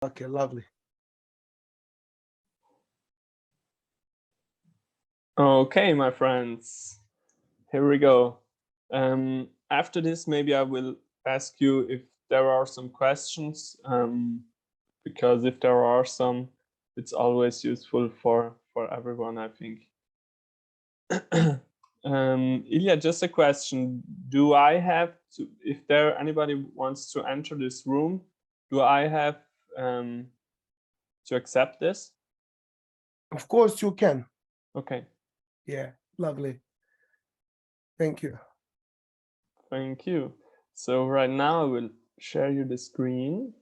Okay, lovely. Okay, my friends, here we go. After this, maybe I will ask you if there are some questions, because if there are some, it's always useful for everyone, I think. Ilya, just a question. Do I have to, if there anybody wants to enter this room, do I have to accept this? Of course you can. Okay. Yeah, lovely. Thank you. Thank you. So right now I will share you the screen.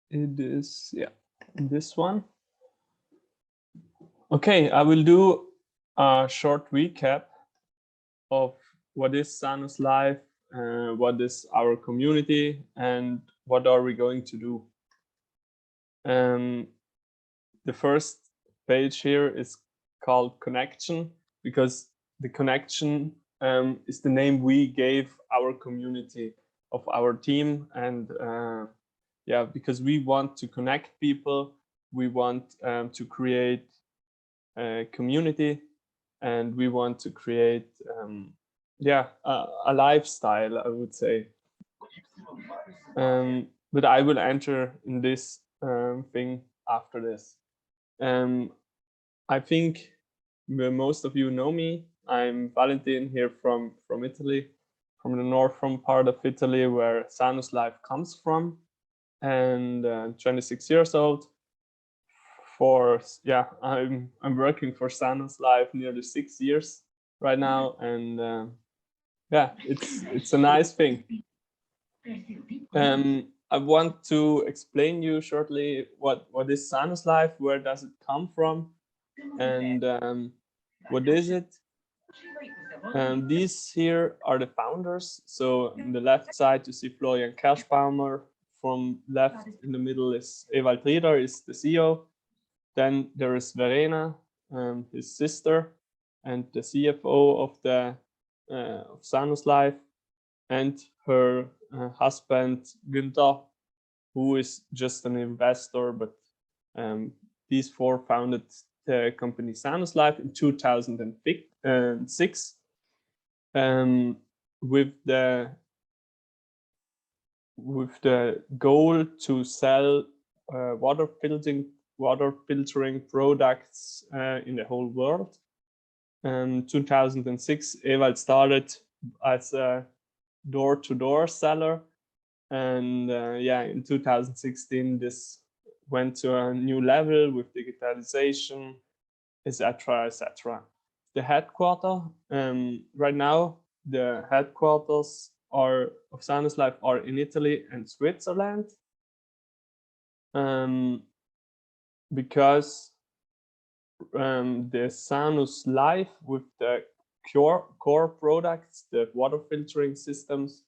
It is, yeah, this one. Okay, I will do a short recap of what is Sanus Life, what is our community, and what are we going to do. The first page here is called connAction, because the connAction is the name we gave our community of our team, and yeah, because we want to connect people, we want to create a community, and we want to create yeah, a lifestyle, I would say. But I will enter in this thing after this. I think most of you know me. I'm Valentin here from Italy, from the northern part of Italy, where Sanus Life comes from, and 26 years old. Yeah, I'm working for Sanus Life nearly 6 years right now, and yeah, it's a nice thing. I want to explain you shortly what is Sanus Life, where does it come from, and what is it. These here are the founders. So on the left side you see Florian Kerschbaumer. From left in the middle is Ewald Rieder, is the CEO. Then there is Verena, his sister, and the CFO of the of Sanus Life, and her husband Günther, who is just an investor. But these four founded the company Sanus Life in 2006, with the goal to sell water filtering products in the whole world. 2006, Ewald started as a door-to-door seller, and yeah, in 2016 this went to a new level with digitalization, etc., etc. The headquarters, right now the headquarters of Sanus Life are in Italy and Switzerland, because the Sanus Life with the core products, the water filtering systems,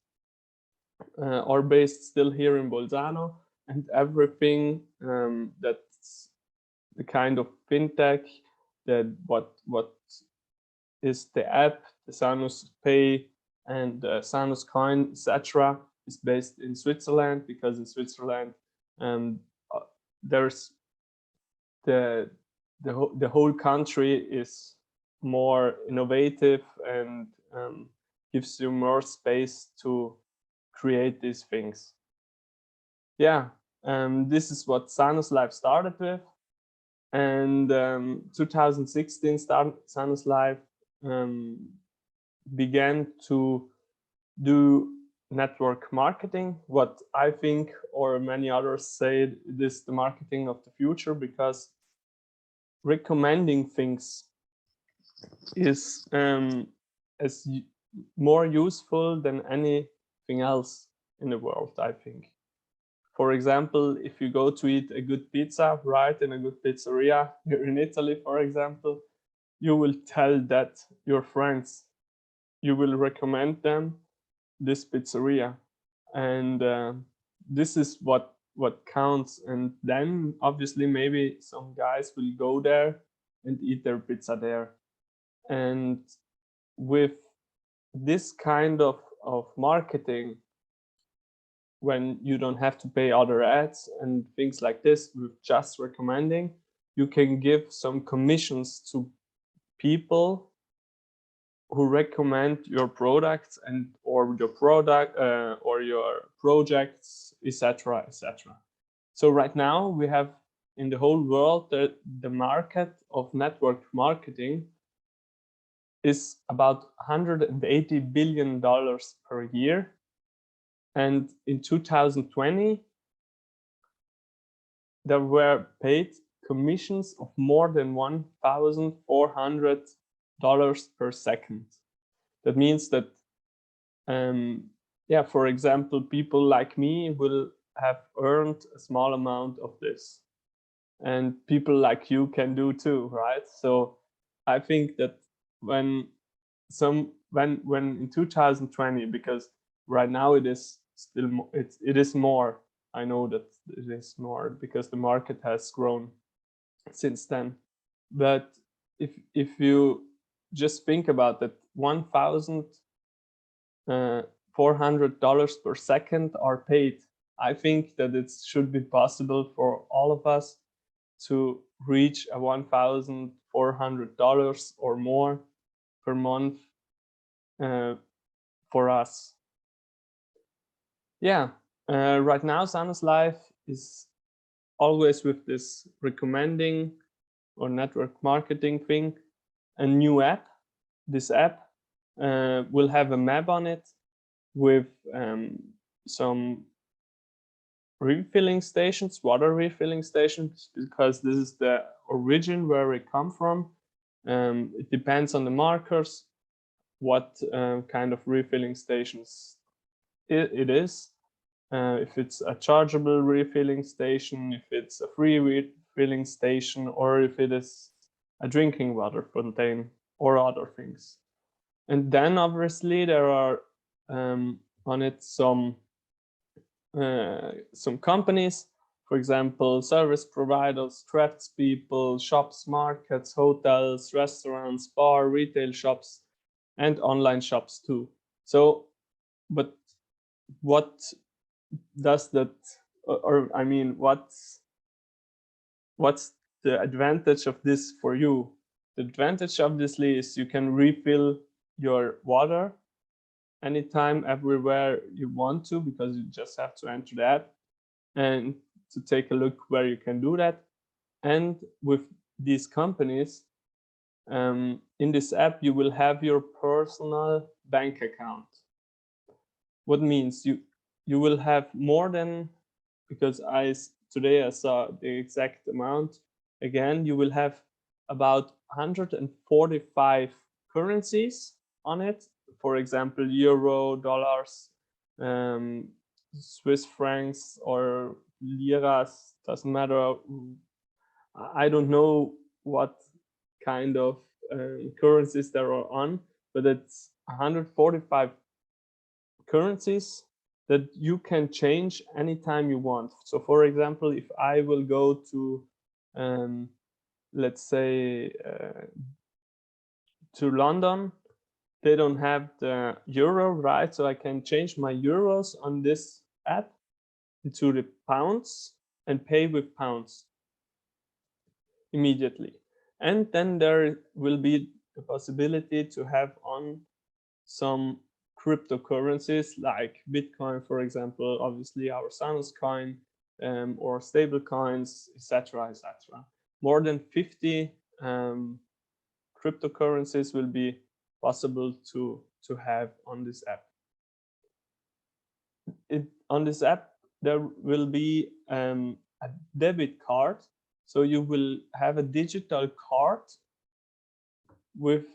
are based still here in Bolzano, and everything that's the kind of fintech, that what is the app, the Sanus Pay and SANUSCOINS, etc., is based in Switzerland, because in Switzerland there's the whole country is more innovative and gives you more space to create these things. Yeah, this is what Sanus Life started with, and 2016 Sanus Life began to do network marketing, what I think, or many others say, this is the marketing of the future, because recommending things is as more useful than anything else in the world, I think. For example, if you go to eat a good pizza, right, in a good pizzeria here in Italy, for example, you will tell that your friends, you will recommend them this pizzeria, and this is what counts. And then obviously maybe some guys will go there and eat their pizza there. And with this kind of marketing, when you don't have to pay other ads and things like this with just recommending, you can give some commissions to people who recommend your products and or your product or your projects, etc., etc. So right now we have in the whole world the market of network marketing is about $180 billion per year, and in 2020 there were paid commissions of more than $1,400 per second. That means that, yeah, for example, people like me will have earned a small amount of this, and people like you can do too, right? So I think that when in 2020, because right now it is still it is more. I know that it is more because the market has grown since then. But if you just think about that, $1,400 per second are paid. I think that it should be possible for all of us to reach a $1,400 or more per month for us. Yeah, right now Sanus Life is always with this recommending or network marketing thing. A new app. This app will have a map on it with some refilling stations, water refilling stations, because this is the origin where we come from. It depends on the markers what kind of refilling stations it is. If it's a chargeable refilling station, if it's a free refilling station, or if it is a drinking water fountain or other things. And then obviously there are on it some companies, for example, service providers, craftspeople, shops, markets, hotels, restaurants, bar, retail shops, and online shops too. So, but what does that, or I mean, what's the advantage of this for you? The advantage obviously is you can refill your water anytime, everywhere you want to, because you just have to enter the app and to take a look where you can do that. And with these companies, in this app, you will have your personal bank account. What means you will have more than, because today I saw the exact amount again, you will have about 145 currencies on it. For example, euro, dollars, Swiss francs, or liras, doesn't matter. I don't know what kind of currencies there are on, but it's 145 currencies that you can change anytime you want. So for example, if I will go to, let's say, to London, they don't have the euro, right? So I can change my euros on this app into the pounds and pay with pounds immediately. And then there will be the possibility to have on some cryptocurrencies like Bitcoin, for example, obviously our SANUSCOIN, or stable coins, etc., etc. More than 50 cryptocurrencies will be possible to have on this app. On this app, there will be a debit card. So you will have a digital card with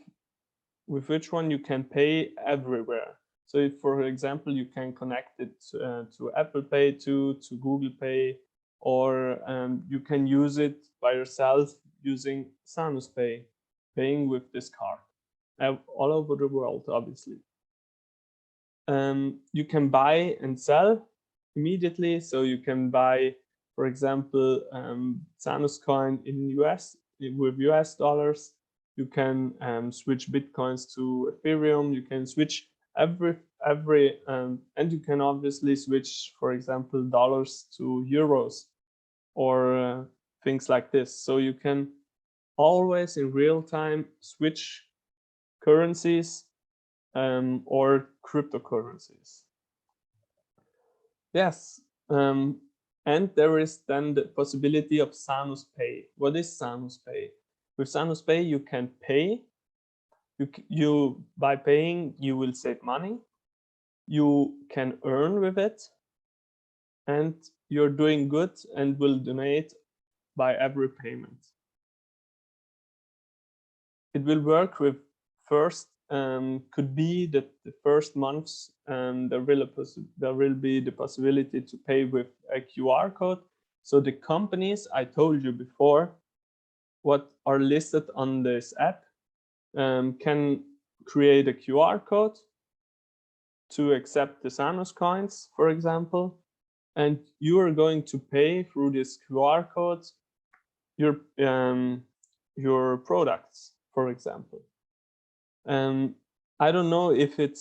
which one you can pay everywhere. So if, for example, you can connect it to Apple Pay, to Google Pay, or you can use it by yourself using Sanus Pay, paying with this card all over the world, obviously. You can buy and sell immediately. So you can buy, for example, SANUSCOIN in US with US dollars. You can switch Bitcoins to Ethereum. You can switch every, and you can obviously switch, for example, dollars to euros or things like this. So you can always in real time switch currencies or cryptocurrencies. Yes, and there is then the possibility of Sanus Pay. What is Sanus Pay? With Sanus Pay, you can pay. You by paying, you will save money. You can earn with it, and you're doing good and will donate by every payment. It will work with first, could be that the first months there will be the possibility to pay with a QR code. So the companies I told you before, what are listed on this app, can create a QR code to accept the SANUSCOINS, for example, and you are going to pay through this QR code your products, for example. I don't know if it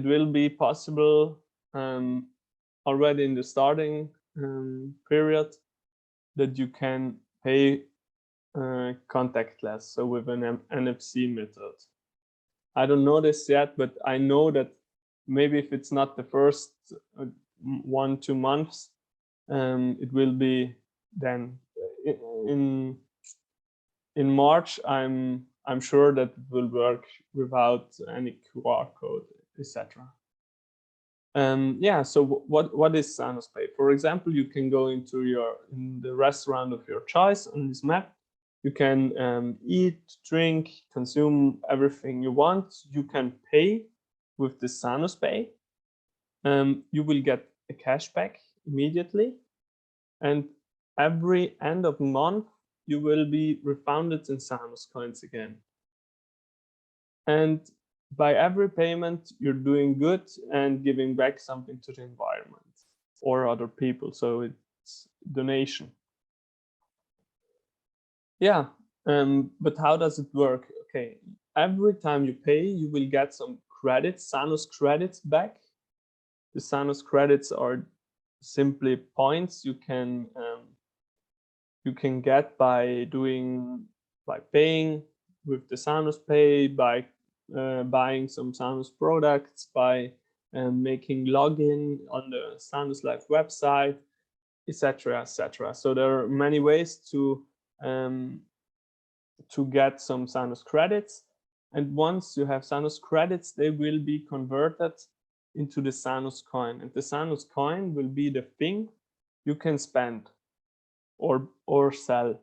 will be possible already in the starting period that you can pay contactless, so with an NFC method. I don't know this yet, but I know that maybe if it's not the first 1-2 months, it will be then in March. I'm sure that it will work without any QR code, etc. Yeah. So what is Sanus Pay? For example, you can go into in the restaurant of your choice on this map. You can eat, drink, consume everything you want. You can pay with the Sanus Pay. You will get a cashback immediately, and every end of month you will be refunded in SANUSCOINS again. And by every payment, you're doing good and giving back something to the environment or other people. So it's donation. Yeah, but how does it work? Okay, every time you pay, you will get some credits, Sanus credits back. The Sanus credits are simply points you can get by paying with the Sanus Pay, by buying some Sanus products, by making login on the Sanus Life website, etc., etc. So there are many ways to get some Sanus credits, and once you have Sanus credits, they will be converted into the Sanus coin, and the Sanus coin will be the thing you can spend or sell.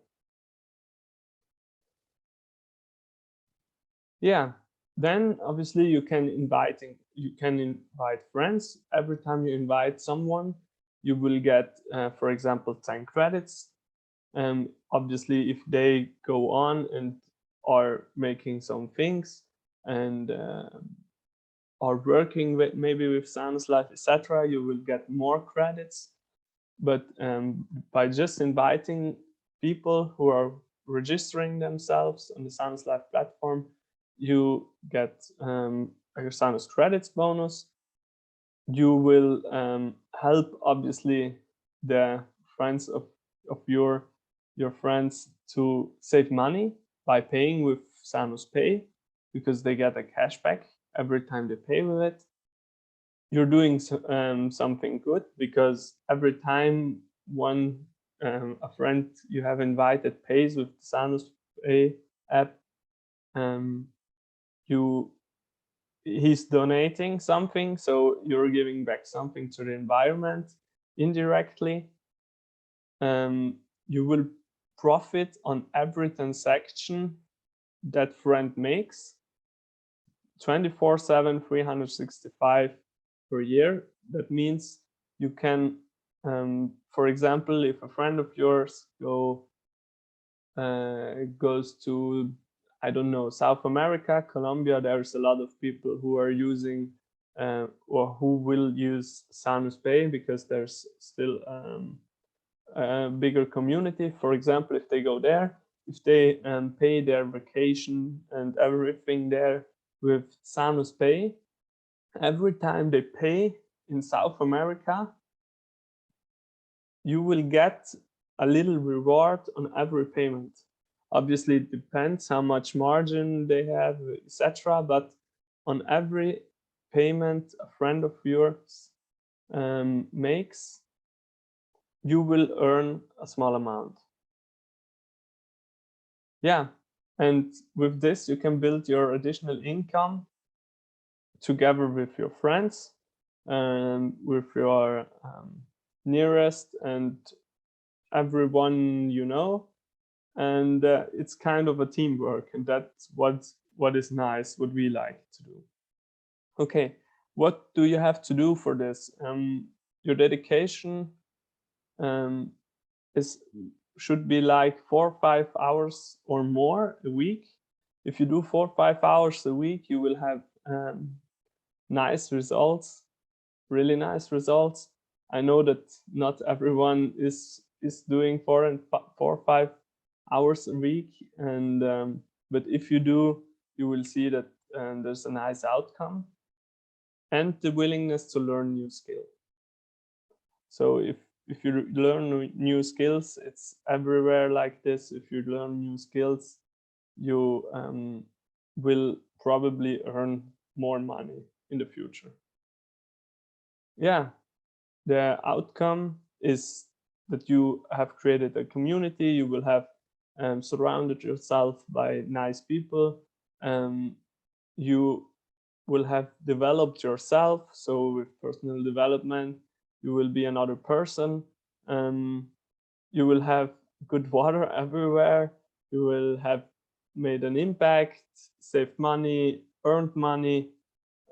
Yeah, then obviously you can invite friends. Every time you invite someone, you will get, for example, 10 credits. Obviously, if they go on and are making some things and are working maybe with Sanus Life, etc., you will get more credits. But by just inviting people who are registering themselves on the Sanus Life platform, you get your Sanus credits bonus. You will help, obviously, the friends of your friends to save money by paying with Sanus Pay, because they get a cashback every time they pay with it. You're doing something good, because every time a friend you have invited pays with the Sanus Pay app, he's donating something, so you're giving back something to the environment indirectly. You will profit on every transaction that friend makes 24/7, 365 per year. That means you can, for example, if a friend of yours goes to, I don't know, South America, Colombia, there's a lot of people who are using or who will use Sanus Pay, because there's still a bigger community. For example, if they go there, if they pay their vacation and everything there with Sanus Pay, every time they pay in South America, you will get a little reward on every payment. Obviously, it depends how much margin they have, etc. But on every payment a friend of yours makes, you will earn a small amount. Yeah, and with this, you can build your additional income together with your friends and with your nearest and everyone you know. And it's kind of a teamwork, and that's what is nice, what we like to do. Okay, what do you have to do for this? Your dedication should be like 4 or 5 hours or more a week. If you do 4 or 5 hours a week, you will have nice results, really nice results. I know that not everyone is doing 4 or 5 hours a week, and but if you do, you will see that there's a nice outcome and the willingness to learn new skills. So if you learn new skills, it's everywhere like this. If you learn new skills, you will probably earn more money in the future. Yeah, the outcome is that you have created a community. You will have surrounded yourself by nice people. You will have developed yourself. So with personal development, you will be another person. You will have good water everywhere. You will have made an impact, saved money, earned money,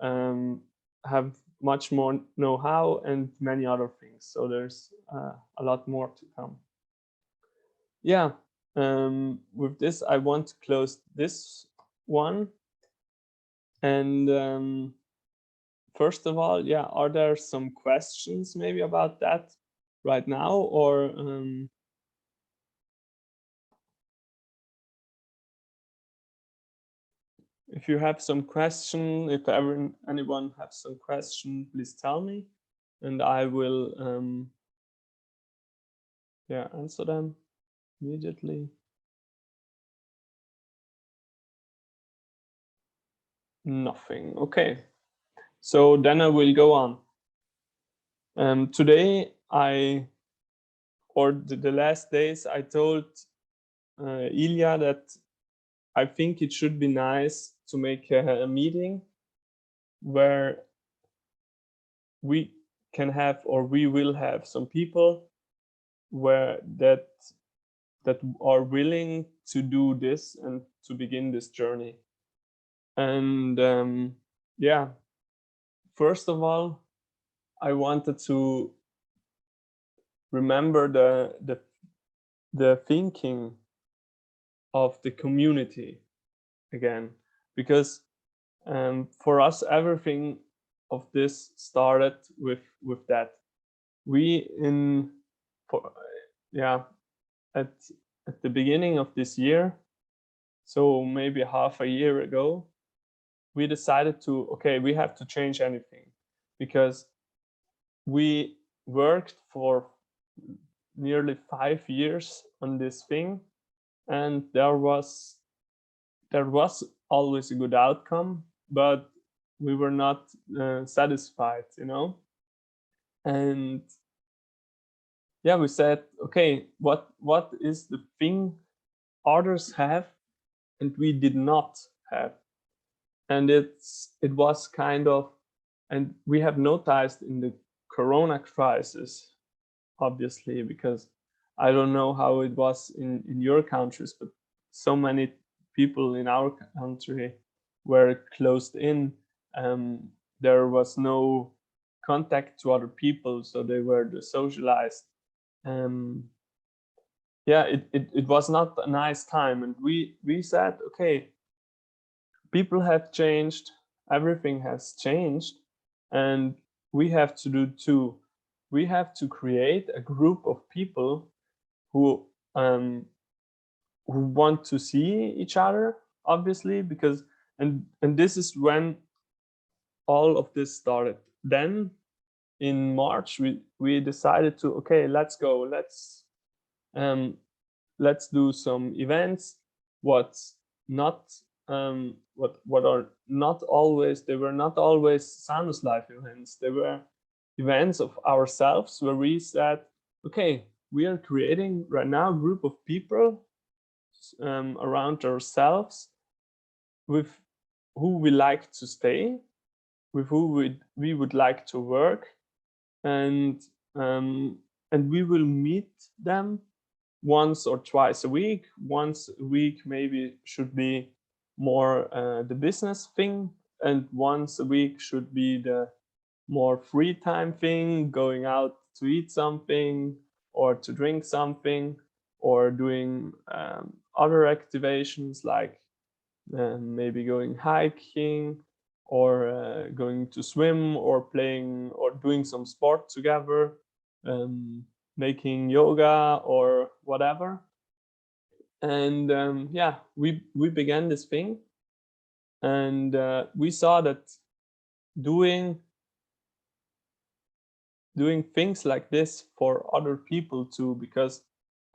have much more know-how, and many other things. So there's a lot more to come. Yeah, with this, I want to close this one. And first of all, yeah, are there some questions maybe about that right now, or if you have some question, if anyone has some question, please tell me, and I will yeah, answer them immediately. Nothing. Okay, so then I will go on. Today the last days, I told Ilya that I think it should be nice to make a meeting where we can have, or we will have, some people that are willing to do this and to begin this journey. And yeah, first of all, I wanted to remember the thinking of the community again, because for us, everything of this started with that. At the beginning of this year, so maybe half a year ago, we decided we have to change anything, because we worked for nearly 5 years on this thing, and there was always a good outcome, but we were not satisfied, you know. And yeah, we said, okay, what is the thing others have and we did not have? And it was kind of, and we have noticed in the Corona crisis, obviously, because I don't know how it was in your countries, but so many people in our country were closed in. There was no contact to other people, so they were desocialized. Yeah, it was not a nice time, and we said, okay, people have changed, everything has changed, and we have to do too. We have to create a group of people who want to see each other, obviously, because and this is when all of this started. Then in March, we decided to, okay, let's go, let's do some events. What's not what are not always, they were not always Sanus Life events. They were events of ourselves where we said, okay, we are creating right now a group of people around ourselves with who we like to stay, with who we would like to work, and we will meet them once or twice a week. Once a week maybe should be more the business thing, and once a week should be the more free time thing, going out to eat something or to drink something, or doing other activations like maybe going hiking, or going to swim, or playing or doing some sport together, making yoga or whatever. And yeah, we began this thing, and we saw that doing things like this for other people too, because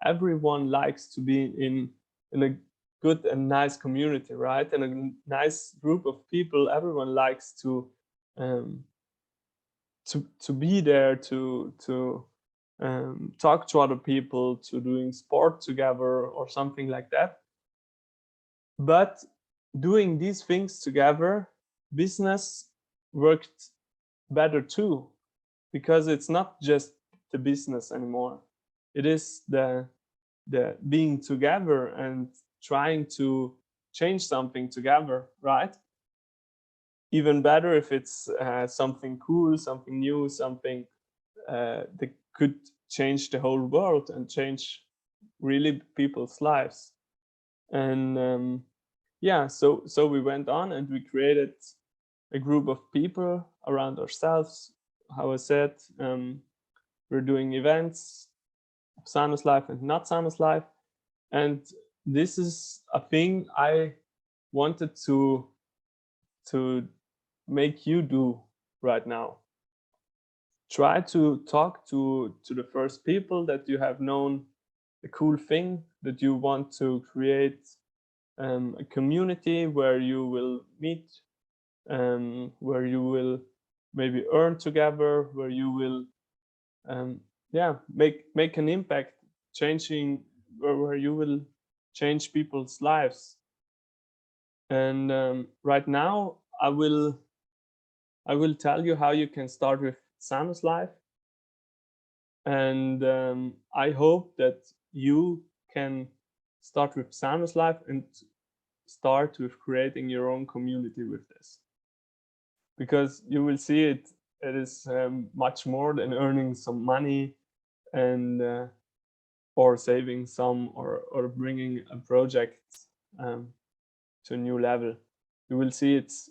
everyone likes to be in a good and nice community, right? And a nice group of people. Everyone likes to be there, to talk to other people, to doing sport together or something like that. But doing these things together, business worked better too, because it's not just the business anymore. It is the being together and trying to change something together, right? Even better if it's something cool, something new, something that could change the whole world and change really people's lives. And yeah, so we went on and we created a group of people around ourselves. How I said, we're doing events, Sanus Life and not Sanus Life. And this is a thing I wanted to make you do right now. Try to talk to the first people that you have known a cool thing, that you want to create a community where you will meet, where you will maybe earn together, where you will yeah, make an impact, changing, where you will change people's lives. And right now I will tell you how you can start with Sanus Life, and I hope that you can start with Sanus Life and start with creating your own community with this, because you will see it is much more than earning some money and or saving some, or bringing a project to a new level. You will see it's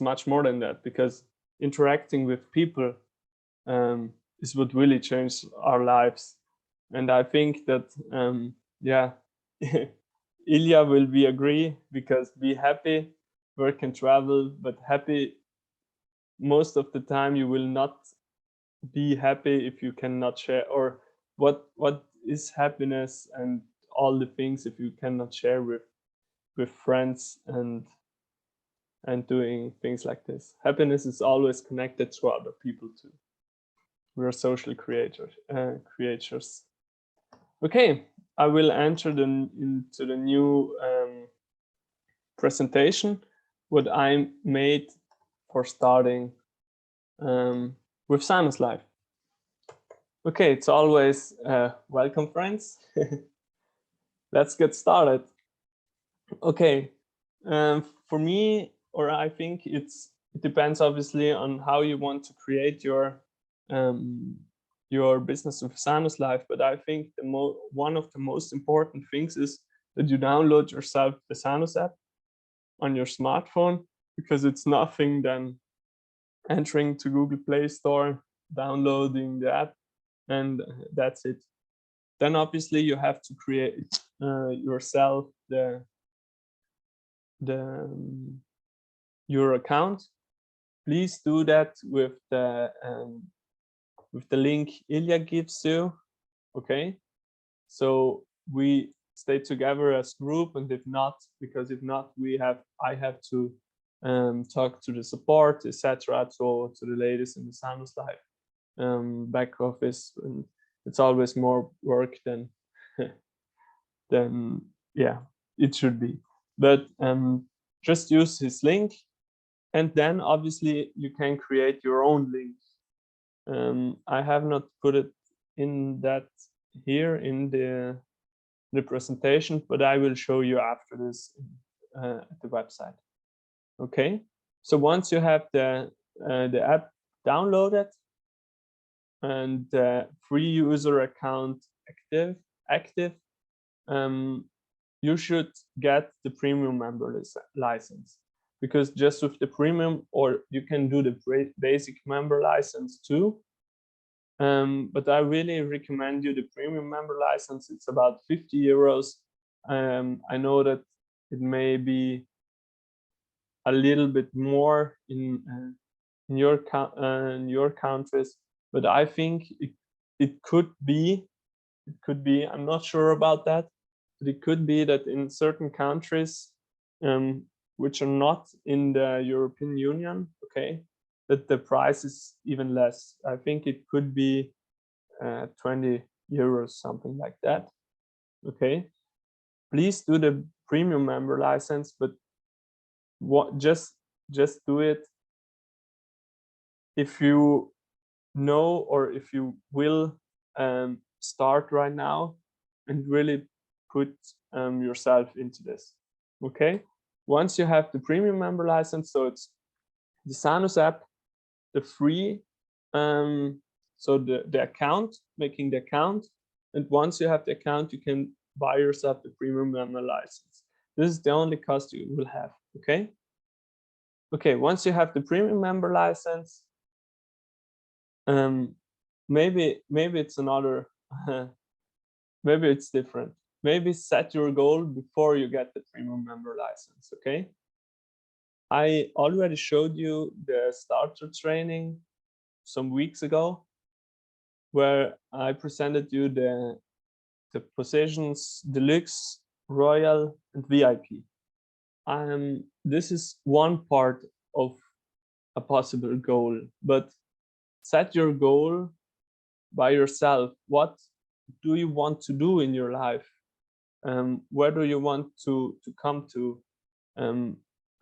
much more than that, because interacting with people is what really changed our lives. And I think that yeah, Ilya will be agree, because be happy, work and travel, but happy most of the time you will not be happy if you cannot share, or what is happiness and all the things if you cannot share with friends and doing things like this. Happiness is always connected to other people too. We're social creators. Okay, I will enter into the new presentation what I made for starting with Sanus Life. Okay, it's always welcome, friends. Let's get started. Okay, for me, or I think it depends obviously on how you want to create your business with Sanus Life, but I think one of the most important things is that you download yourself the Sanus app on your smartphone, because it's nothing than entering to Google Play Store, downloading the app, and that's it. Then obviously you have to create yourself your account, please do that with the link Ilya gives you. Okay, so we stay together as group, and if not, I have to talk to the support, etc., to the ladies in the Sanus Life back office, and it's always more work than than it should be. But just use his link, and then obviously you can create your own link. I have not put it in that here in the presentation, but I will show you after this at the website. Okay, so once you have the app downloaded and the free user account active, you should get the premium member license, because just with the premium, or you can do the basic member license too. But I really recommend you the premium member license. It's about 50 euros. I know that it may be a little bit more in your countries, but I think it could be. I'm not sure about that, but it could be that in certain countries, which are not in the European Union, okay, that the price is even less. I think it could be 20 euros, something like that. Okay, please do the premium member license, but just do it if you know, or if you will start right now and really put yourself into this. Okay, once you have the premium member license, so it's the Sanus app, the free, so the account, making the account, and once you have the account, you can buy yourself the premium member license. This is the only cost you will have. Okay. Okay, once you have the premium member license, maybe it's another, maybe it's different. Maybe set your goal before you get the premium member license. Okay. I already showed you the starter training some weeks ago, where I presented you the positions Deluxe, Royal, and VIP. This is one part of a possible goal, but set your goal by yourself. What do you want to do in your life? Where do you want to come to?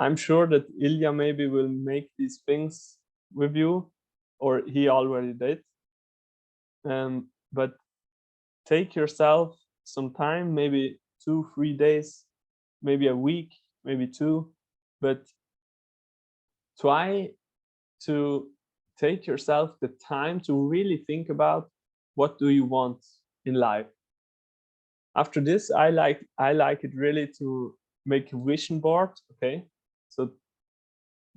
I'm sure that Ilya maybe will make these things with you, or he already did. But take yourself some time, maybe 2-3 days, maybe a week, maybe 2, but try to take yourself the time to really think about what do you want in life. After this, I like it really to make a vision board. Okay, so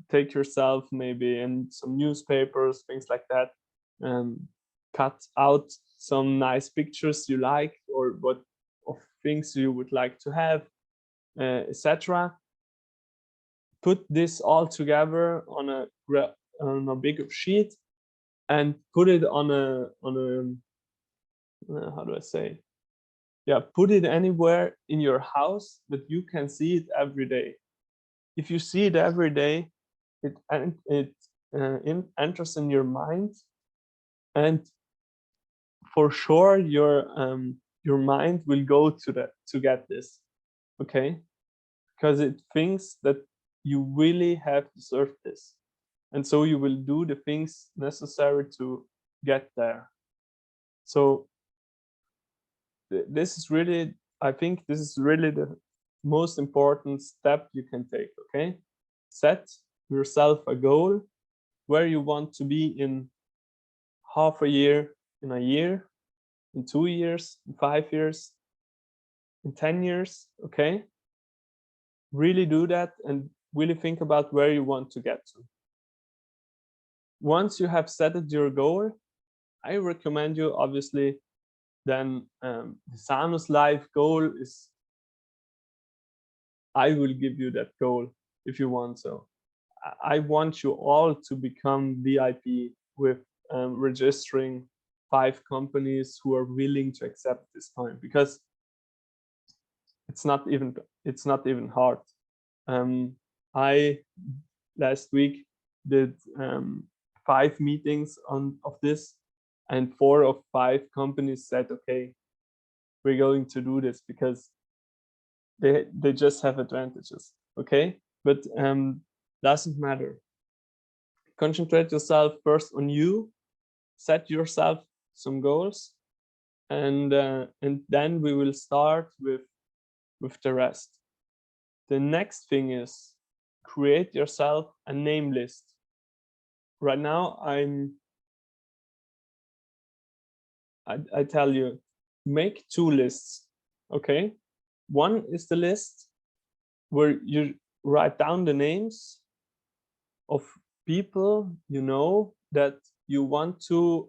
take yourself maybe in some newspapers, things like that, cut out some nice pictures you like, or what of things you would like to have, etc. Put this all together on a bigger sheet and put it on a how do I say? Yeah, put it anywhere in your house that you can see it every day. If you see it every day, it enters in your mind, and for sure your mind will go to get this. Okay, because it thinks that you really have deserved this, and so you will do the things necessary to get there. So this is really, I think this is really the most important step you can take. Okay, set yourself a goal where you want to be in half a year, in a year, in 2 years, in 5 years, in 10 years. Okay, really do that and really think about where you want to get to. Once you have set your goal, I recommend you, obviously, then the Sanus Life goal is, I will give you that goal if you want. So I want you all to become VIP with registering 5 companies who are willing to accept this point, because it's not even hard. I last week did 5 meetings of this, and 4 of 5 companies said, okay, we're going to do this, because they just have advantages. Okay, but doesn't matter. Concentrate yourself first on you, set yourself some goals, and then we will start with the rest. The next thing is create yourself a name list. Right now, I tell you, make 2 lists. Okay, one is the list where you write down the names of people you know that you want to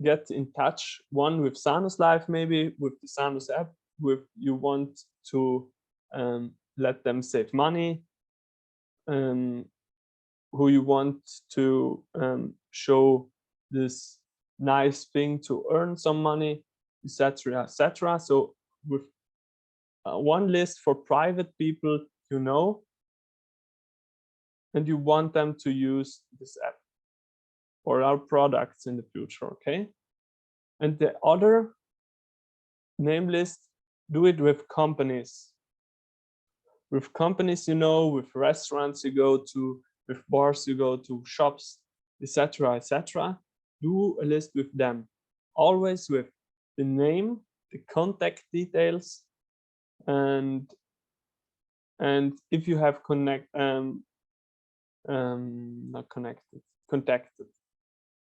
get in touch, one with Sanus Life, maybe with the Sanus app, with you want to let them save money, who you want to show this nice thing to earn some money, etc., etc. So with one list for private people you know, and you want them to use this app or our products in the future. Okay, and the other name list, do it with companies you know, with restaurants you go to, with bars you go to, shops, etc., etc. Do a list with them, always with the name, the contact details, and if you have contacted.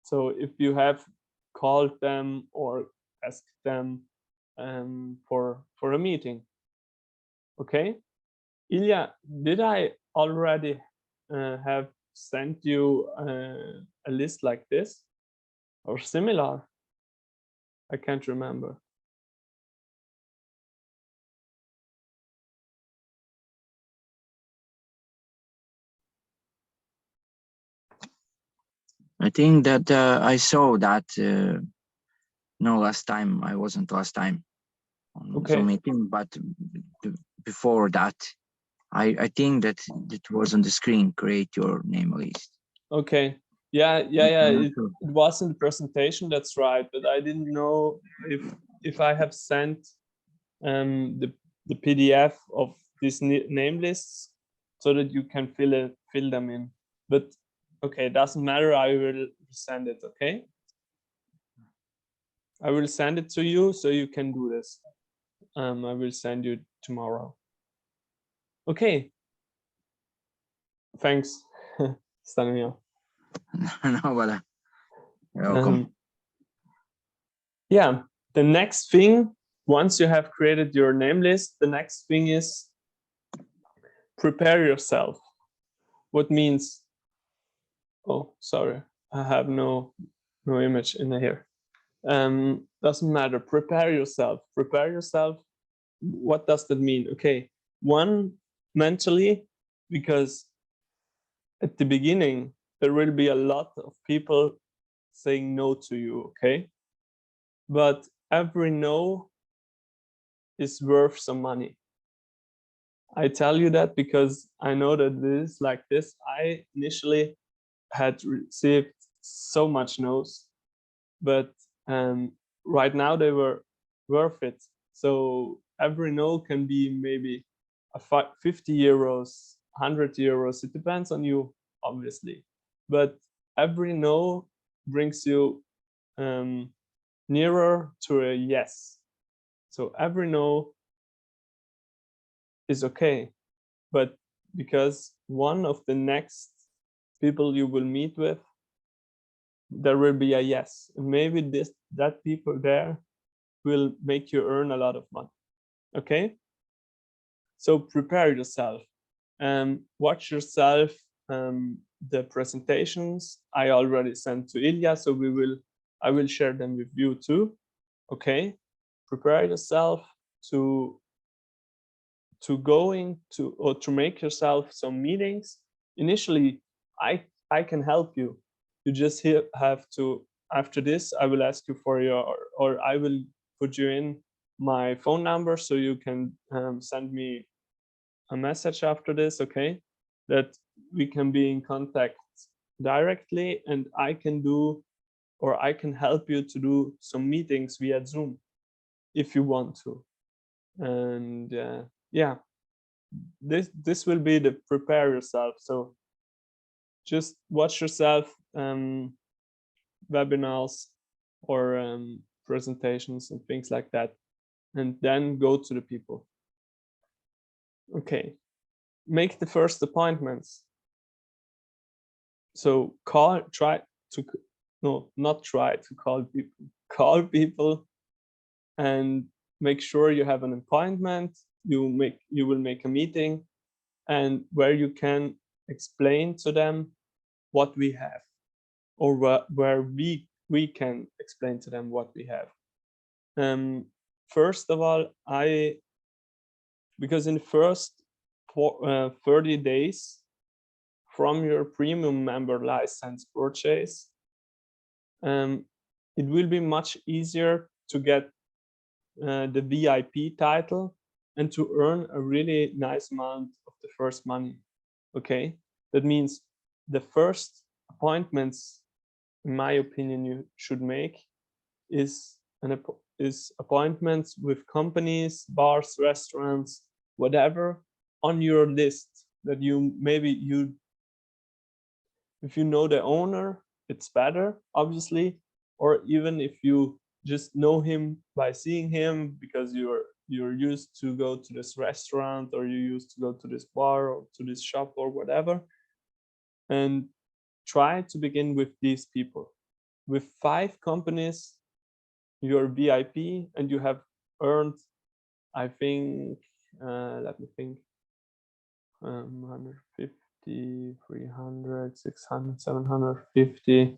So if you have called them or asked them for a meeting. Okay, Ilya, did I already have sent you a list like this or similar? I can't remember. I think that I saw that. No, last time I wasn't last time on Zoom meeting, but before that, I think that it was on the screen. Create your name list. Okay. Yeah. It was in the presentation. That's right. But I didn't know if I have sent the PDF of these name lists so that you can fill them in. But okay, it doesn't matter. I will send it. Okay. I will send it to you so you can do this. I will send you tomorrow. Okay. Thanks, Stanimir. No, but you're welcome. Yeah, the next thing, once you have created your name list, the next thing is prepare yourself. What means, oh, sorry, I have no image in here. Doesn't matter, prepare yourself. Prepare yourself. What does that mean? Okay, one, mentally, because at the beginning, there will be a lot of people saying no to you, okay? But every no is worth some money. I tell you that because I know that this is like this. I initially had received so much no's, but right now they were worth it. So every no can be maybe 50 euros, 100 euros. It depends on you, obviously. But every no brings you nearer to a yes. So every no is okay, but because one of the next people you will meet with, there will be a yes, and maybe that people there will make you earn a lot of money. Okay, so prepare yourself and watch yourself. The presentations I already sent to Ilya, so I will share them with you too. Okay, prepare yourself to to going to or to make yourself some meetings. Initially, I can help you. You just have to, after this, I will ask you for your, or I will put you in my phone number so you can send me a message after this, okay? That we can be in contact directly, and I can do, or I can help you to do some meetings via Zoom if you want to. And yeah, this will be the prepare yourself. So just watch yourself webinars or presentations and things like that, and then go to the people. Okay, make the first appointments. So try to call people and make sure you have an appointment. You will make a meeting, and where you can explain to them what we have, or where we can explain to them what we have. First of all, because in the first 30 days from your premium member license purchase, it will be much easier to get the VIP title and to earn a really nice amount of the first money. Okay, that means the first appointments, in my opinion, you should make is appointments with companies, bars, restaurants, whatever on your list that if you know the owner, it's better, obviously, or even if you just know him by seeing him because you're used to go to this restaurant, or you used to go to this bar or to this shop or whatever, and try to begin with these people. With 5 companies, you're VIP, and you have earned, I think, let me think, 150, 300, 600, 750,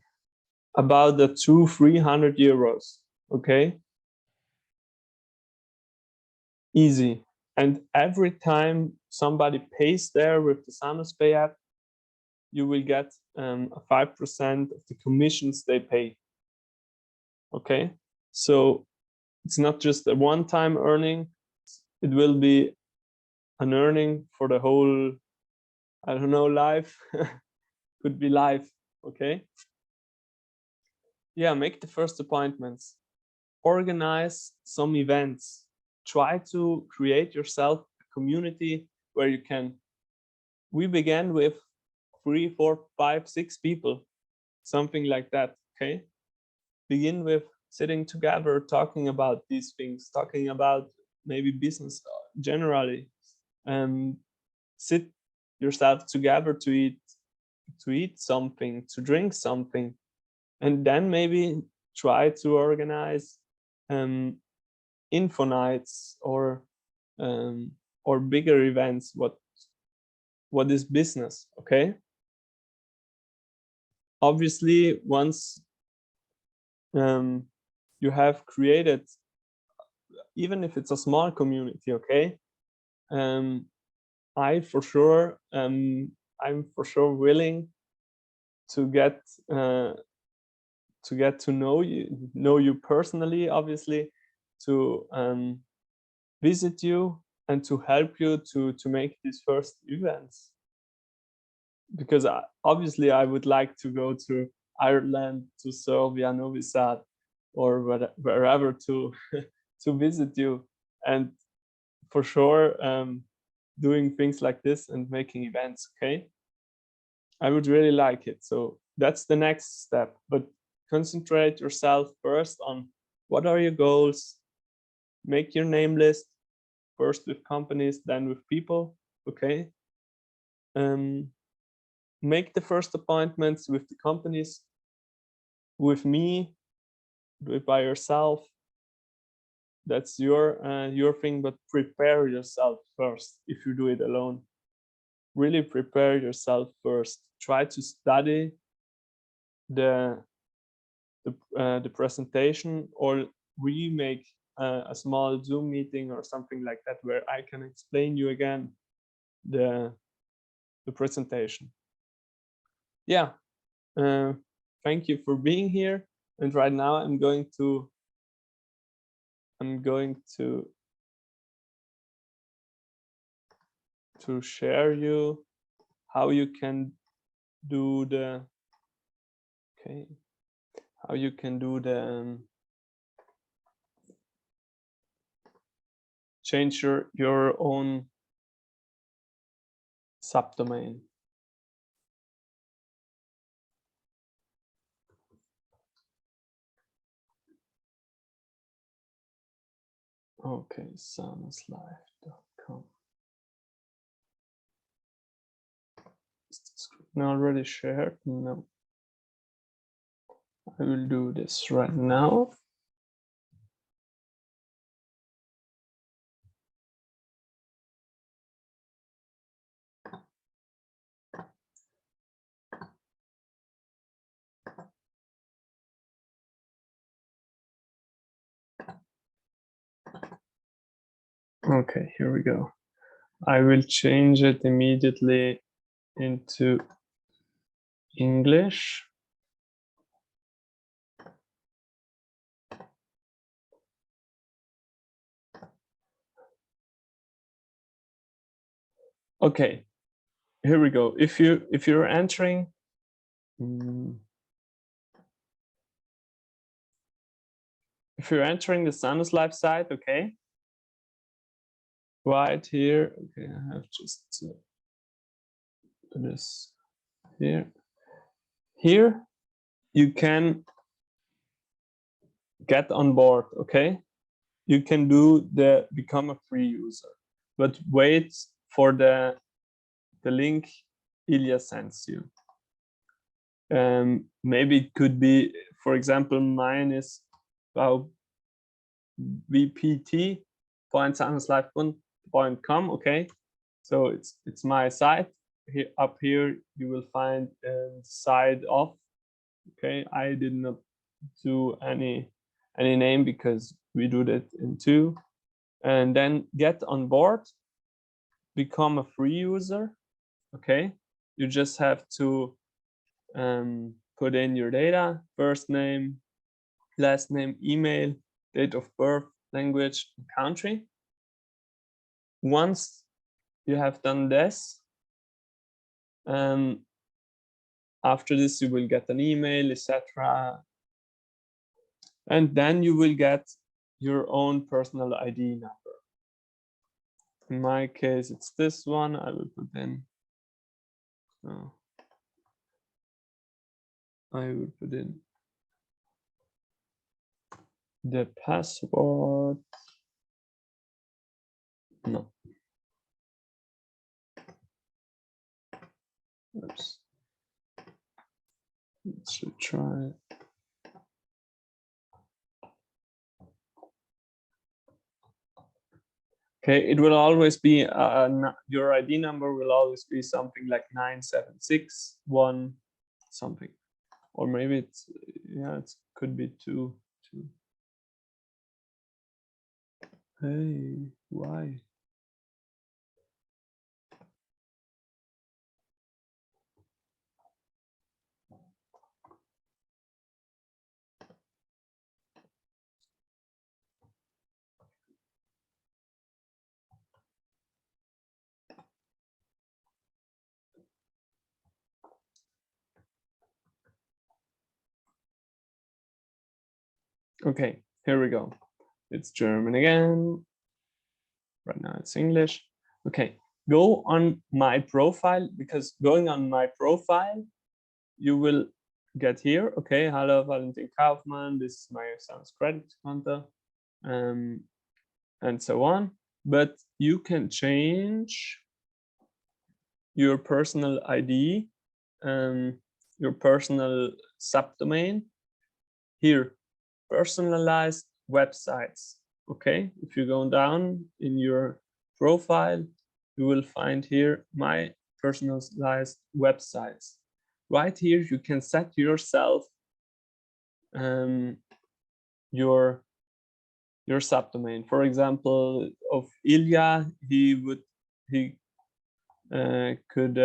about the 200-300 euros. Okay, easy. And every time somebody pays there with the SanusPay app, you will get a 5% of the commissions they pay. Okay, so it's not just a one-time earning, it will be an earning for the whole, I don't know, life. Could be life. Okay, yeah, make the first appointments, organize some events, try to create yourself a community where you can. We began with 3, 4, 5, 6 people, something like that. Okay, begin with sitting together, talking about these things, talking about maybe business generally, and sit yourself together to eat something, to drink something, and then maybe try to organize info nights or bigger events. What is business? Okay, obviously once you have created, even if it's a small community, okay, I'm for sure willing to get to know you personally, obviously, to visit you and to help you to make these first events, because obviously I would like to go to Ireland, to Serbia, Novi Sad, or wherever to to visit you, and for sure doing things like this and making events. Okay, I would really like it. So that's the next step, but concentrate yourself first on what are your goals. Make your name list first with companies, then with people. Okay, make the first appointments with the companies, with me, do it by yourself. That's your thing, but prepare yourself first. If you do it alone, really prepare yourself first. Try to study the presentation, or remake a small Zoom meeting or something like that, where I can explain you again the presentation. Yeah, thank you for being here. And right now I'm going to share you how you can do the change your own subdomain. Okay, SANUSLIFE.com. Is the screen already shared? No. I will do this right now. Okay, here we go. I will change it immediately into English. Okay, here we go. If you're entering if you're entering the Sanus Life site, okay, right here. Okay, I have just to do this here. Here you can get on board. Okay, you can do the become a free user, but wait for the link Ilya sends you. Maybe it could be, for example, mine is vpt.sanuslife.com. Okay, so it's my site. Here up here you will find side off. Okay, I did not do any name because we do that in two. And then get on board, become a free user. Okay, you just have to put in your data: first name, last name, email, date of birth, language, country. Once you have done this, after this you will get an email, etc. And then you will get your own personal ID number. In my case, it's this one. I will put in. I will put in the password. No. Oops. Let's try. Okay, it will always be your ID number will always be something like 9761 something, or maybe it's it could be two. Hey, why? Okay, here we go. It's German again. Right now it's English. Okay, go on my profile, because going on my profile, you will get here. Okay, hello, Valentin Kaufmann. This is my SANUSCREDIT konto, and so on. But you can change your personal ID, your personal subdomain here. Personalized websites. Okay, if you go down in your profile, you will find here my personalized websites. Right here, you can set yourself your your subdomain. For example, of Ilya, he could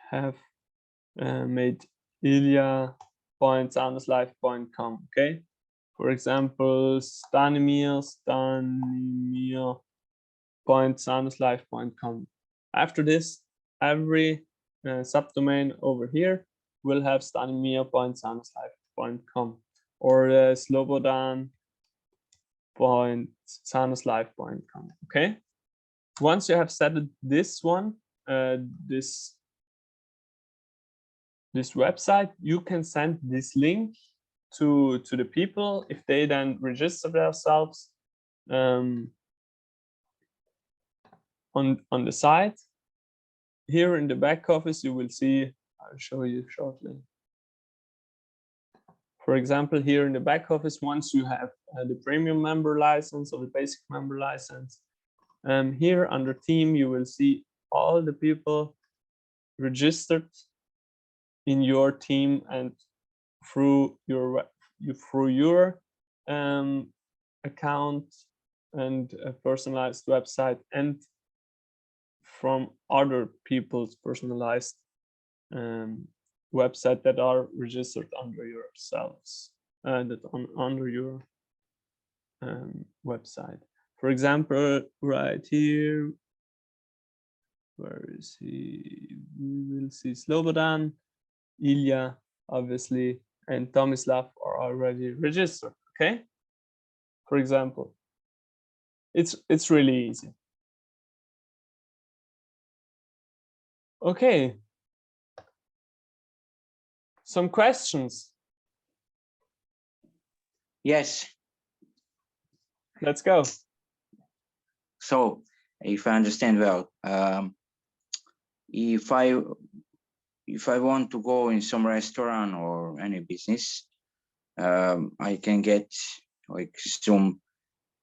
have made ilya.sanuslife.com. Okay. For example, Stanimir.sanuslife.com. After this, every subdomain over here will have Stanimir.sanuslife.com or Slobodan.sanuslife.com. Okay. Once you have set this one, this website, you can send this link to the people. If they then register themselves on the site, here in the back office, you will see, I'll show you shortly. For example, here in the back office, once you have the premium member license or the basic member license, here under team, you will see all the people registered in your team and through your account and a personalized website, and from other people's personalized website that are registered under yourselves and under your website. For example, right here, where is he? We will see Slobodan, Ilya, obviously, and Tomislav are already registered. Okay. For example, it's really easy. Okay. Some questions? Yes. Let's go. So, if I understand well, if I want to go in some restaurant or any business, I can get like some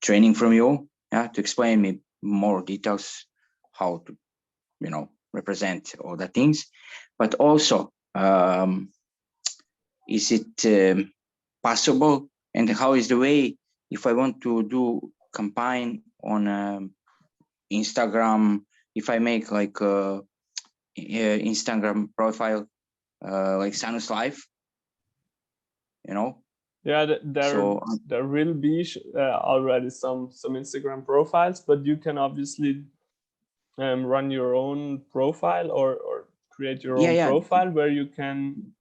training from you, yeah, to explain me more details how to, represent all the things. But also, is it possible, and how is the way if I want to do campaign on Instagram, if I make like a Instagram profile like Sanus Life, Yeah, there will be already some Instagram profiles, but you can obviously run your own profile or create your own profile where you can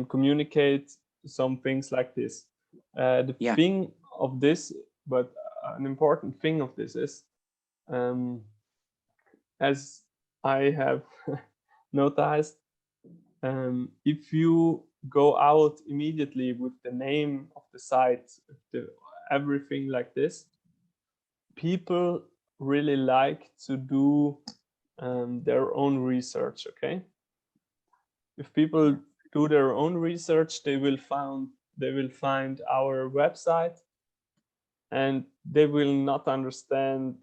communicate some things like this. The thing of this, but an important thing of this is, as I have noticed, if you go out immediately with the name of the site, everything like this, people really like to do their own research. Okay, if people do their own research, they will find our website, and they will not understand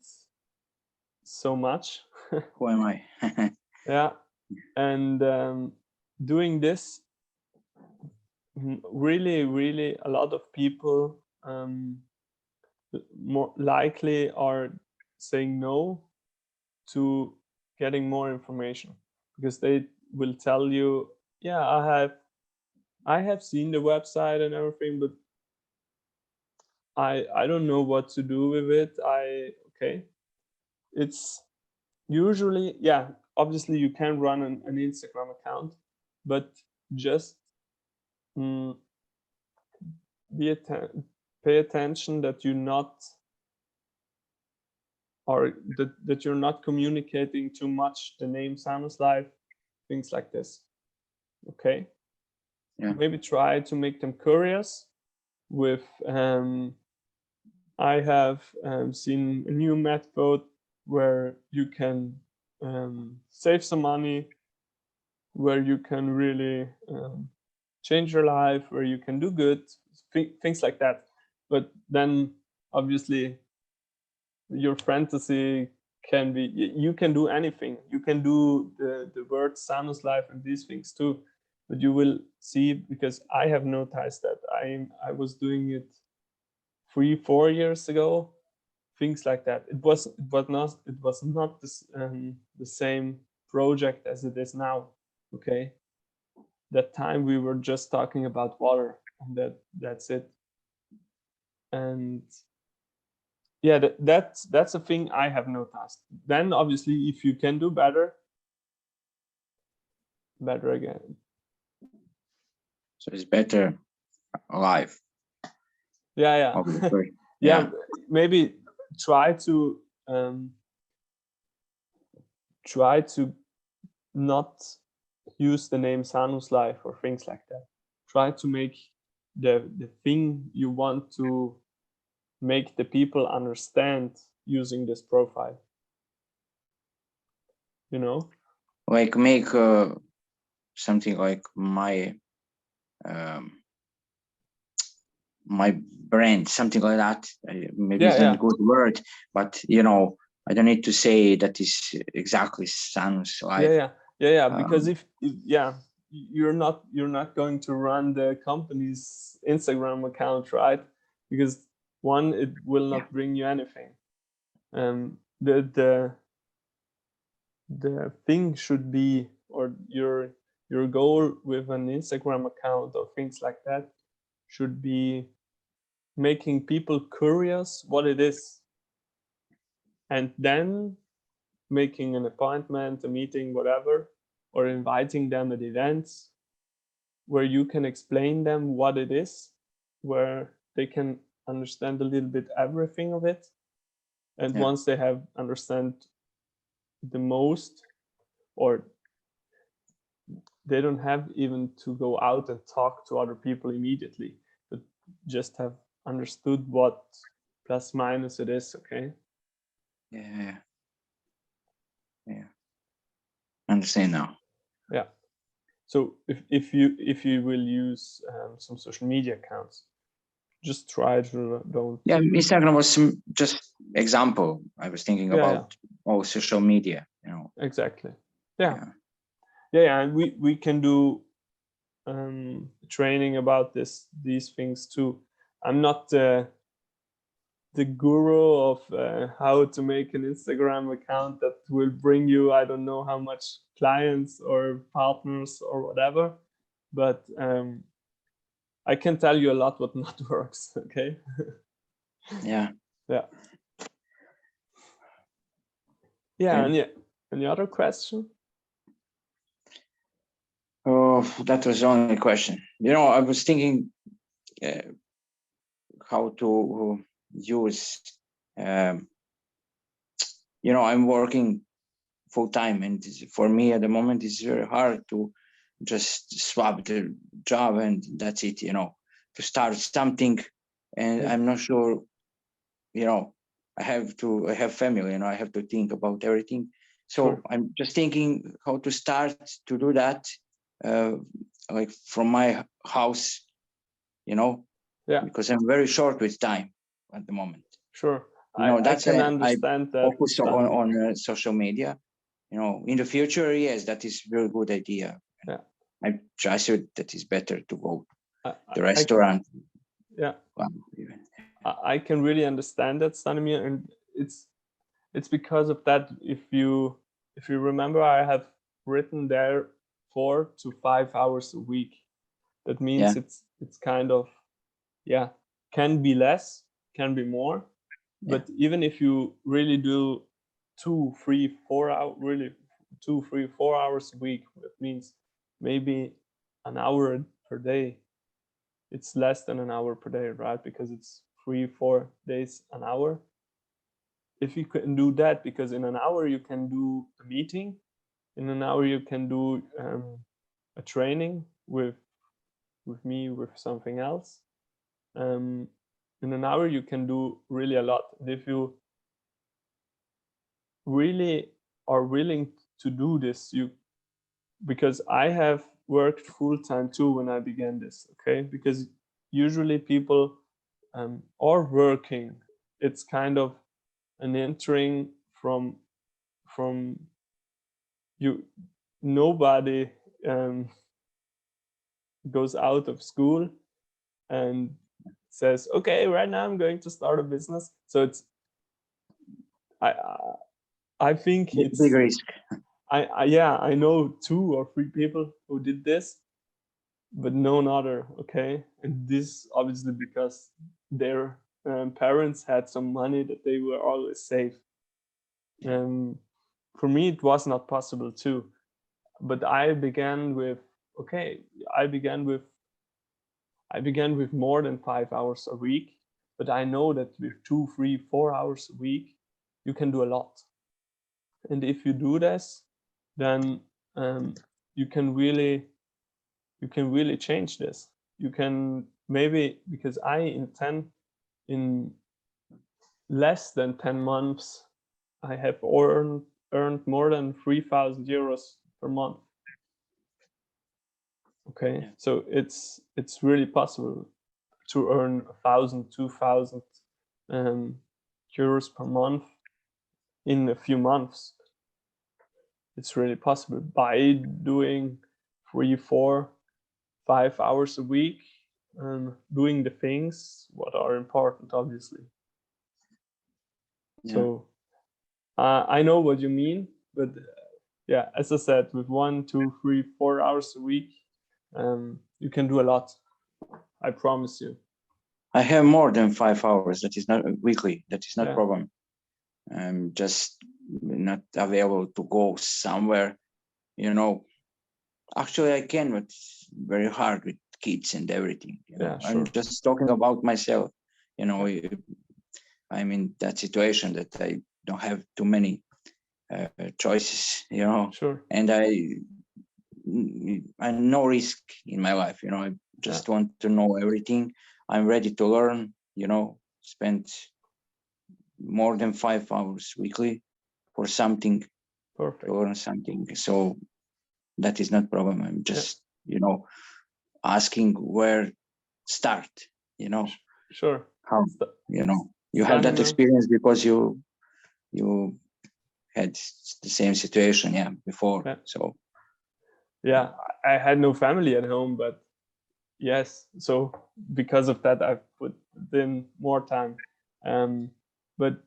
so much. Who am I? Yeah, and doing this, really a lot of people more likely are saying no to getting more information, because they will tell you, yeah, I have seen the website and everything, but I don't know what to do with it. Okay, it's usually, yeah, obviously you can run an Instagram account, but just pay attention that you're not, or that you're not communicating too much the name Sanus Life, things like this. Okay. Yeah. Maybe try to make them curious with I have seen a new method where you can save some money, where you can really change your life, where you can do good, things like that. But then obviously your fantasy can be, you can do anything. You can do the word Sanus Life and these things too, but you will see, because I have noticed that I was doing it 3-4 years ago, things like that. It was not this, the same project as it is now. Okay, that time we were just talking about water, and that's it. And yeah, that's a thing I have noticed. Then obviously, if you can do better again. So it's better alive. Yeah. Okay. Yeah, maybe try to not use the name Sanus Life or things like that. Try to make the thing you want to make the people understand using this profile. You know, like make something like my my brand, something like that. Maybe it's not a good word, but you know, I don't need to say that is exactly Sanus Life. Yeah. Because if you're not going to run the company's Instagram account, right? Because one, it will not bring you anything. The thing should be, or your goal with an Instagram account or things like that should be making people curious what it is, and then making an appointment, a meeting, whatever, or inviting them at events where you can explain them what it is, where they can understand a little bit everything of it. And once they have understand the most, or they don't have even to go out and talk to other people immediately, but just have understood what plus minus it is. Okay. Yeah. Understand now. Yeah. So if you will use some social media accounts, just try to don't. Yeah, Instagram was some just example. I was thinking about all social media. You know. Exactly. Yeah. And we can do training about these things too. I'm not the guru of how to make an Instagram account that will bring you, I don't know how much clients or partners or whatever, but I can tell you a lot what not works. Okay. Yeah. And any other question? Oh, that was the only question. You know, I was thinking how to use. You know, I'm working full time, and for me at the moment it's very hard to just swap the job and that's it. You know, to start something, and I'm not sure. You know, I have family. You know, I have to think about everything. So I'm just thinking how to start to do that, like from my house. You know, because I'm very short with time at the moment. Sure. You know, I can understand that. Focus on social media. You know, in the future, yes, that is a very good idea. Yeah. I trust that is better to go to the restaurant. I can really understand that, Stanimir, and it's because of that. If you remember, I have written there 4 to 5 hours a week. That means it's kind of can be less, can be more, but even if you really do 2, 3, 4 hours, really 2, 3, 4 hours a week, that means maybe an hour per day. It's less than an hour per day, right? Because it's 3-4 days an hour. If you can do that, because in an hour you can do a meeting, in an hour you can do a training with me, with something else. In an hour you can do really a lot. And if you really are willing to do this, because I have worked full-time too when I began this, okay? Because usually people are working. It's kind of an entering from you. Nobody goes out of school and says, okay, right now I'm going to start a business. So it's, I think it's big risk. yeah, I know 2 or 3 people who did this, but no other. Okay, and this obviously because their parents had some money that they were always safe. For me, it was not possible too, but I began with more than 5 hours a week, but I know that with 2, 3, 4 hours a week, you can do a lot. And if you do this, then you can really change this. You can maybe, because in less than 10 months, I have earned more than 3,000 euros per month. Okay, yeah. So it's really possible to earn 1,000, 2,000 euros per month in a few months. It's really possible by doing 3, 4, 5 hours a week, doing the things what are important, obviously. Yeah. So I know what you mean, but yeah, as I said, with 1, 2, 3, 4 hours a week, you can do a lot. I promise you. I have more than 5 hours. That is not weekly. That is not Yeah. problem. I'm just not available to go somewhere. You know, actually I can, but it's very hard with kids and everything. You know? Yeah, sure. I'm just talking about myself. You know, I'm in that situation that I don't have too many choices. You know, sure. And I no risk in my life. You know, I just want to know everything. I'm ready to learn. You know, spend more than 5 hours weekly for something. Perfect. To learn something. So that is not problem. I'm just you know, asking where start. You know, sure. How you know you have that experience because you had the same situation before. Yeah. So yeah, I had no family at home, but yes, so because of that I put in more time. But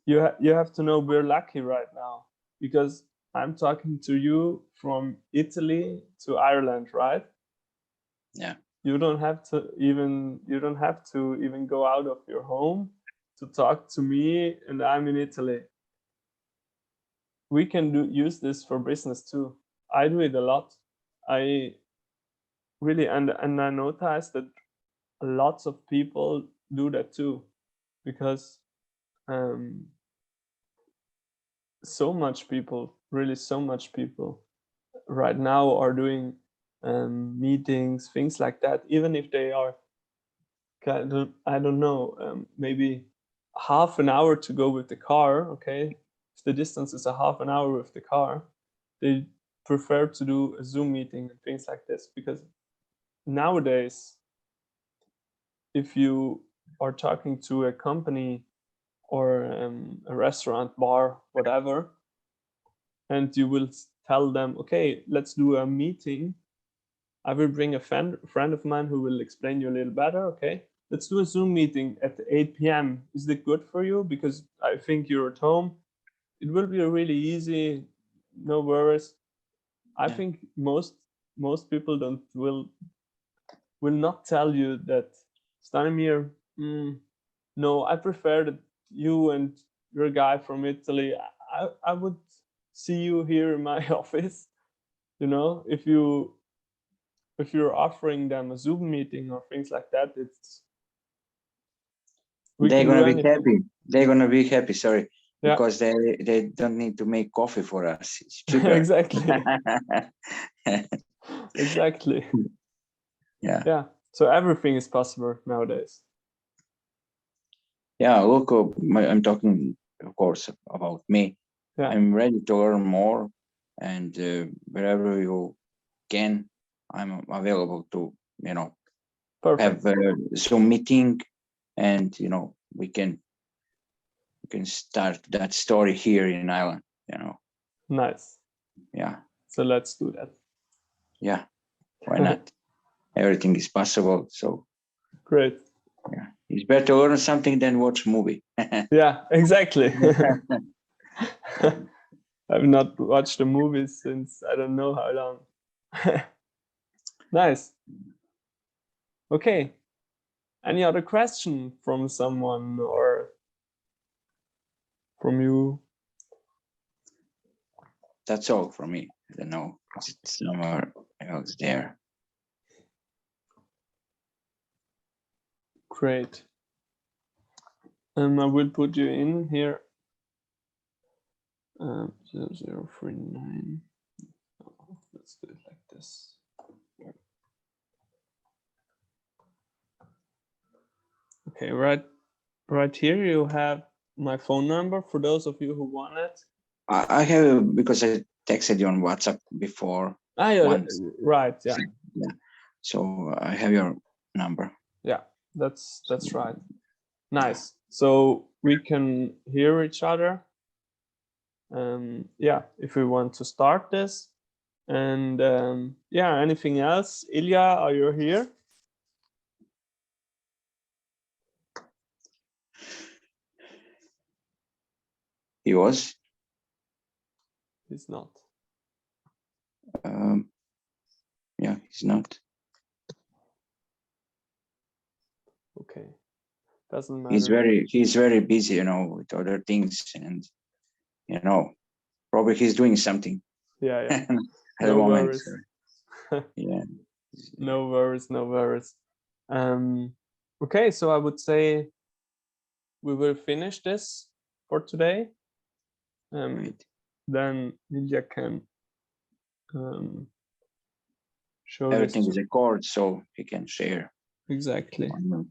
you have to know we're lucky right now, because I'm talking to you from Italy to Ireland, right? Yeah. You don't have to even go out of your home to talk to me, and I'm in Italy. We can use this for business too. I do it a lot. I really, and I noticed that lots of people do that too, because so much people right now are doing meetings, things like that, even if they are kind of, I don't know, maybe half an hour to go with the car. Okay, if the distance is a half an hour with the car, they prefer to do a Zoom meeting and things like this, because nowadays, if you are talking to a company or a restaurant, bar, whatever, and you will tell them, okay, let's do a meeting. I will bring a friend of mine who will explain you a little better. Okay, let's do a Zoom meeting at 8 p.m. Is it good for you? Because I think you're at home. It will be really easy. No worries. I think most people will not tell you that, Stanimir, no, I prefer that you and your guy from Italy, I would see you here in my office. You know, if you're offering them a Zoom meeting or things like that, they're gonna be happy. They're gonna be happy. Sorry, yeah. Because they don't need to make coffee for us. It's cheaper. Exactly. Exactly. Yeah. Yeah. So everything is possible nowadays. Yeah. Look, I'm talking, of course, about me. Yeah. I'm ready to learn more, and wherever you can, I'm available to, you know, Perfect. have a Zoom meeting, and you know, we can start that story here in Ireland. You know. Nice. Yeah. So let's do that. Yeah. Why not? Everything is possible. So great. Yeah, it's better to learn something than watch a movie. Yeah, exactly. I've not watched a movie since I don't know how long. Nice. Okay. Any other question from someone or from you? That's all for me. I don't know. It's somewhere else there. Great. I will put you in here. 0039. Let's do it like this. Okay, right here you have my phone number for those of you who want it. I have, because I texted you on WhatsApp before. Ah, yeah, once. right, yeah. Yeah. So I have your number. Yeah, that's right. Nice. So we can hear each other. Yeah, if we want to start this. And yeah, anything else? Ilya, are you here? He was. He's not. Yeah, he's not. Okay, doesn't matter. He's very busy, you know, with other things, and you know, probably he's doing something. Yeah, yeah. At No the moment. worries. So, yeah. No worries, no worries. Okay, so I would say we will finish this for today. Right. Then Ilya can show Everything this. is recorded, so he can share Exactly. on YouTube.